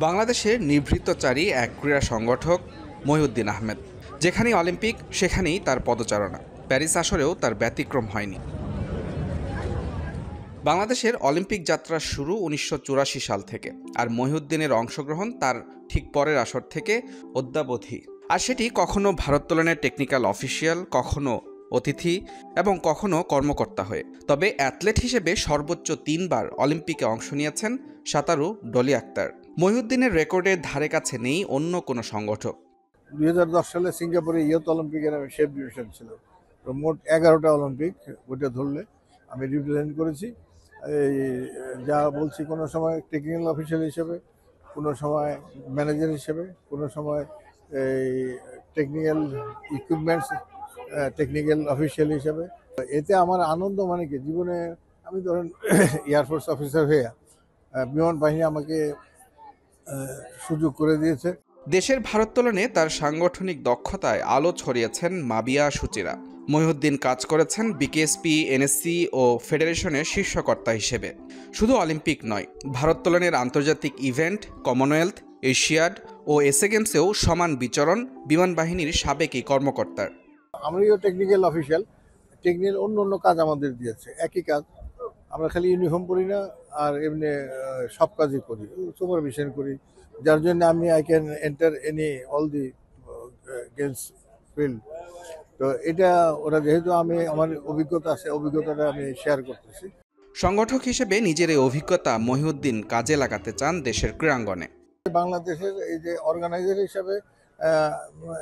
বাংলাদেশের নিভৃতচারী এক ক্রীড়া সংগঠক মহিউদ্দিন আহমেদ। যেখানেই অলিম্পিক সেখানেই তার পদচারণা। প্যারিস আসরেও তার ব্যতিক্রম হয়নি। বাংলাদেশের অলিম্পিক যাত্রা শুরু ১৯৮৪ সাল থেকে, আর মহিউদ্দিনের অংশগ্রহণ তার ঠিক পরের আসর থেকে অদ্যাবধি। আর সেটি কখনো ভারোত্তোলনের টেকনিক্যাল অফিসিয়াল, কখনো অতিথি এবং কখনো কর্মকর্তা হয়ে। তবে অ্যাথলেট হিসেবে সর্বোচ্চ ৩বার অলিম্পিকে অংশ নিয়েছেন সাঁতারু ডলি আক্তার। মহিউদ্দিনের রেকর্ডের ধারে কাছে নেই অন্য কোনো সংগঠক। 2010 সালে সিঙ্গাপুরে ইয়ুথ অলিম্পিকের আমি শেফ ডিভিশন ছিল। তো মোট 11টা অলিম্পিক ওইটা ধরলে আমি রিপ্রেজেন্ট করেছি। এই যা বলছি, কোনো সময় টেকনিক্যাল অফিসার হিসেবে, কোনো সময় ম্যানেজার হিসেবে, কোনো সময় এই টেকনিক্যাল ইকুইপমেন্টস টেকনিক্যাল অফিসিয়াল হিসেবে। এতে আমার আনন্দ মানে কি, জীবনে আমি ধরেন এয়ারফোর্স অফিসার হয়ে বিমান বাহিনী আমাকে সুযোগ করে দিয়েছে। দেশের ভারোত্তোলনে তার সাংগঠনিক দক্ষতায় আলো ছড়িয়েছেন মাবিয়া সুচিরা। মহিউদ্দিন কাজ করেছেন বিকেএসপি, এনএসসি ও ফেডারেশনের শীর্ষকর্তা হিসেবে। শুধু অলিম্পিক নয়, ভারোত্তোলনের আন্তর্জাতিক ইভেন্ট, কমনওয়েলথ, এশিয়াড ও এসএ গেমসেও সমান বিচরণ বিমান বাহিনীর সাবেক এই কর্মকর্তার। আমরাও টেকনিক্যাল অফিসিয়াল, টেকনিক্যাল অন্য কাজ আমাদের দিয়েছে, একই কাজ। আমরা খালি ইউনিফর্ম পরি না, আর এমনি সব কাজই করি, সুপারভিশন করি, যার জন্য I can enter any all the games field. তো এটা ওরা, যেহেতু আমার অভিজ্ঞতা আছে, অভিজ্ঞতাটা আমি শেয়ার করতেছি। সংগঠক হিসেবে নিজের এই অভিজ্ঞতা মহিউদ্দিন কাজে লাগাতে চান দেশের ক্রীড়াঙ্গনে। বাংলাদেশের এই যে অর্গানাইজার হিসাবে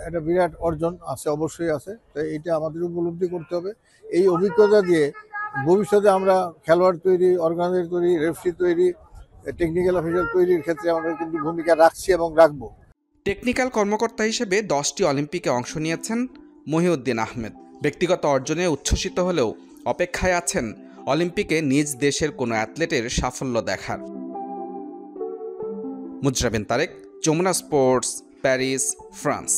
একটা বিরাট অর্জন আছে, অবশ্যই আছে। তো এটা আমাদের উপলব্ধি করতে হবে। এই অভিজ্ঞতা দিয়ে ভবিষ্যতে আমরা খেলোয়াড় তৈরি, অর্গানাইজার তৈরি, রেফারি তৈরি, টেকনিক্যাল অফিসার তৈরির ক্ষেত্রে আমরা কিন্তু ভূমিকা রাখছি এবং রাখবো। টেকনিক্যাল কর্মকর্তা হিসেবে 10টি অলিম্পিকে অংশ নিয়েছেন মহিউদ্দিন আহমেদ। ব্যক্তিগত অর্জনে উচ্ছ্বসিত হলেও অপেক্ষায় আছেন অলিম্পিকে নিজ দেশের কোনো অ্যাথলেটের সাফল্য দেখার। Mujra bin Tarek, Jamuna sports, Paris, France.